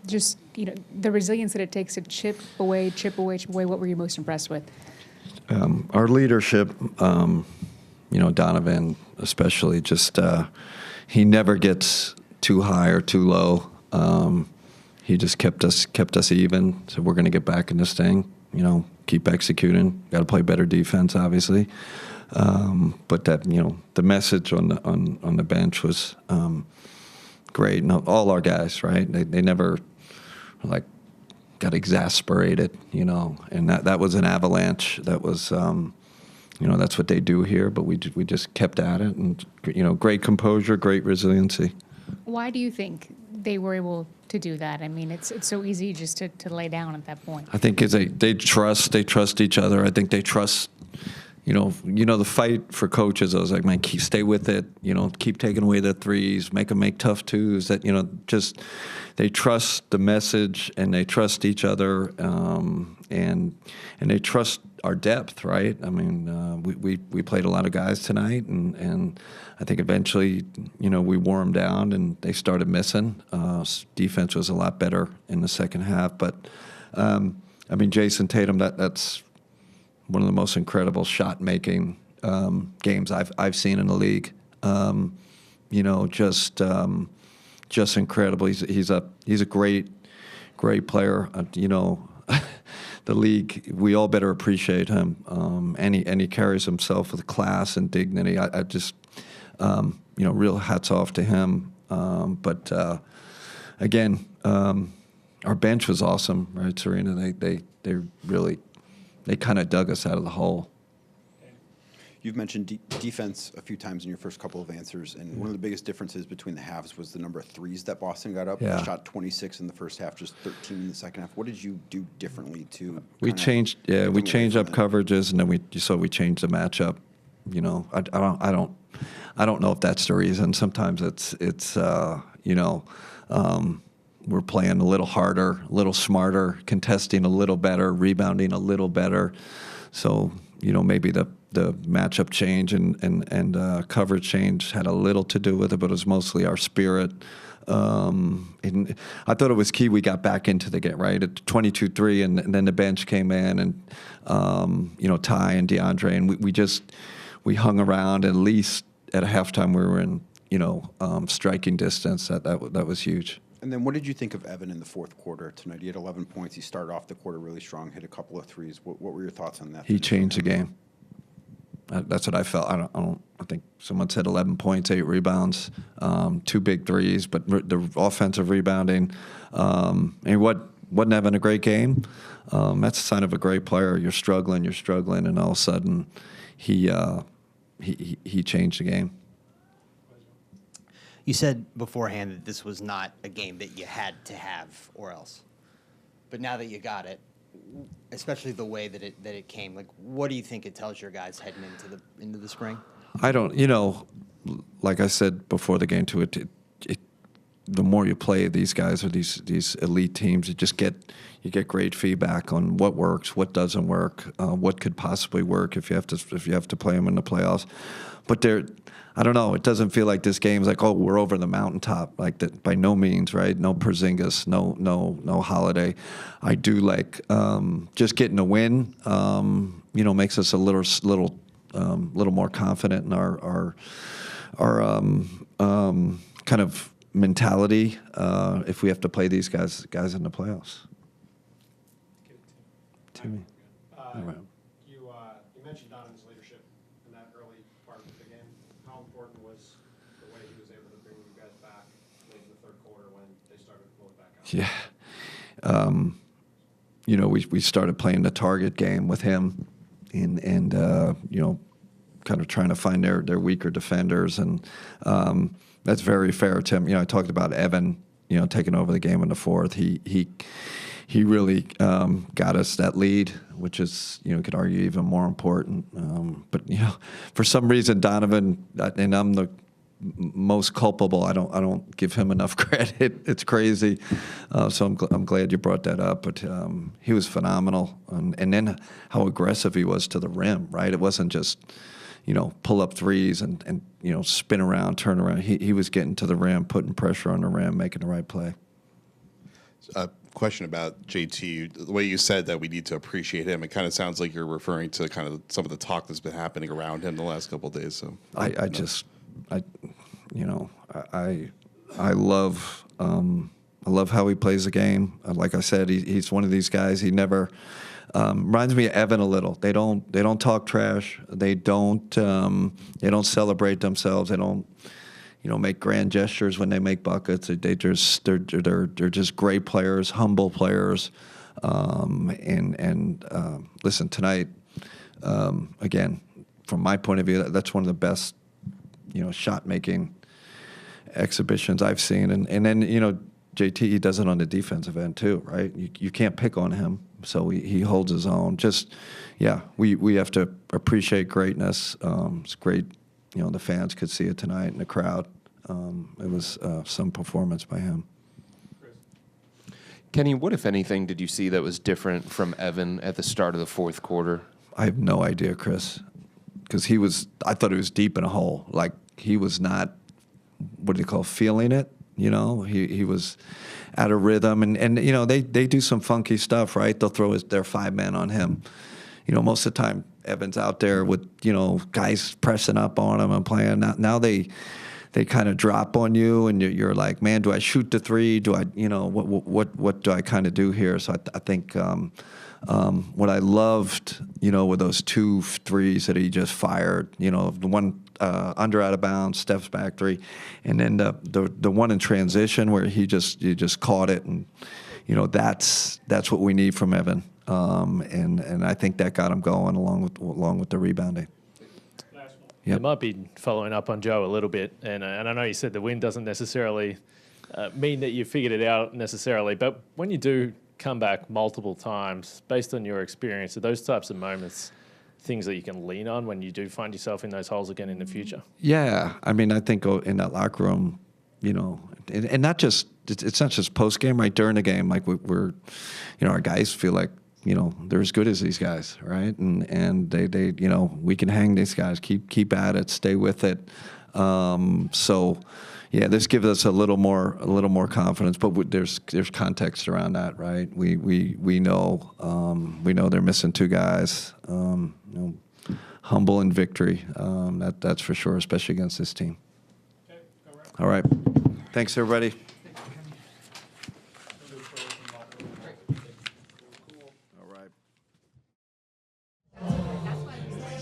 just, the resilience that it takes to chip away, chip away, chip away. What were you most impressed with? Our leadership, Donovan especially, just he never gets too high or too low. He just kept us even. So we're going to get back in this thing. Keep executing. Got to play better defense, obviously. But that the message on the bench was great. And all our guys, right? They never got exasperated, and that was an avalanche. That was, that's what they do here. But we just kept at it, and great composure, great resiliency. Why do you think they were able to do that? I mean, it's so easy just to lay down at that point. I think they trust each other. I think they trust. The fight for coaches. I was like, man, stay with it. Keep taking away the threes, make them make tough twos. That just they trust the message and they trust each other, and they trust our depth, right? I mean, we played a lot of guys tonight, and I think eventually, we wore them down and they started missing. Defense was a lot better in the second half, but Jason Tatum, that's one of the most incredible shot-making games I've seen in the league. Just incredible. He's a great player. The league, we all better appreciate him. And he carries himself with class and dignity. I just, real hats off to him. But again, our bench was awesome, right, Serena? They really. They kind of dug us out of the hole. You've mentioned defense a few times in your first couple of answers, and one of the biggest differences between the halves was the number of threes that Boston got up. Yeah. Shot 26 in the first half, just 13 in the second half. What did you do differently to? We changed up coverages, and then we changed the matchup. I don't know if that's the reason. Sometimes it's we're playing a little harder, a little smarter, contesting a little better, rebounding a little better. So, maybe the matchup change and coverage change had a little to do with it, but it was mostly our spirit. And I thought it was key we got back into the game, right? At 22-3, and then the bench came in, and, Ty and DeAndre, and we hung around. At least at a halftime we were in, striking distance. That was huge. And then what did you think of Evan in the fourth quarter tonight? He had 11 points. He started off the quarter really strong, hit a couple of threes. What were your thoughts on that? He changed the game. That's what I felt. I think someone said 11 points, 8 rebounds, 2 big threes, but the offensive rebounding. And he wasn't having a great game. That's a sign of a great player. You're struggling, and all of a sudden he changed the game. You said beforehand that this was not a game that you had to have or else. But now that you got it, especially the way that it came, what do you think it tells your guys heading into the spring? I don't, like I said before the game too, the more you play these guys or these elite teams, you get great feedback on what works, what doesn't work, what could possibly work if you have to play them in the playoffs. But I don't know. It doesn't feel like this game's like, oh, we're over the mountaintop. Like that, by no means, right? No Porzingis, no Holiday. I do like just getting a win. Makes us a little more confident in our kind of mentality if we have to play these guys in the playoffs. Timmy. You mentioned Donovan's leadership in that early part of the game. How important was the way he was able to bring you guys back late in the third quarter when they started to pull it back out? We started playing the target game with him, and kind of trying to find their weaker defenders, and that's very fair to him. I talked about Evan, taking over the game in the fourth. He really got us that lead, which is, could argue even more important. But for some reason, Donovan, and I'm the most culpable. I don't give him enough credit. It's crazy. So I'm glad you brought that up. But he was phenomenal, and then how aggressive he was to the rim. Right, it wasn't just pull up threes and spin around, turn around. He was getting to the rim, putting pressure on the rim, making the right play. a question about JT. The way you said that we need to appreciate him, it kind of sounds like you're referring to kind of some of the talk that's been happening around him the last couple of days. So I love how he plays the game. Like I said, he's one of these guys. He never reminds me of Evan a little. They don't talk trash. They don't celebrate themselves. They don't make grand gestures when they make buckets. They're just great players, humble players. Listen, tonight again, from my point of view, that's one of the best shot making exhibitions I've seen. And then JT, he does it on the defensive end too, right? You can't pick on him, so he holds his own. We have to appreciate greatness. It's great, the fans could see it tonight in the crowd. It was some performance by him. Kenny, what, if anything, did you see that was different from Evan at the start of the fourth quarter? I have no idea, Chris, because I thought he was deep in a hole. Like, he was not, what do you call, feeling it? He was out of rhythm, and they do some funky stuff, right? They'll throw their 5 men on him. Most of the time Evan's out there with guys pressing up on him and playing. Now they kind of drop on you, and you're like, man, do I shoot the three? Do I what do I kind of do here? So I think what I loved with those 2 threes that he just fired, the one under out of bounds, steps back 3, and then the one in transition where he just caught it, and that's what we need from Evan, and I think that got him going along with the rebounding. Yep. It might be following up on Joe a little bit, and I know you said the win doesn't necessarily mean that you figured it out necessarily, but when you do come back multiple times, based on your experience, are those types of moments things that you can lean on when you do find yourself in those holes again in the future? Yeah, I mean, I think in that locker room, and not just it's not just post game, right? During the game, like we're our guys feel like they're as good as these guys, right? And they we can hang these guys, keep at it, stay with it. So yeah, this gives us a little more confidence, but there's context around that, right? We know they're missing 2 guys. Humble in victory, that's for sure, especially against this team. Okay, all right. Thanks, everybody.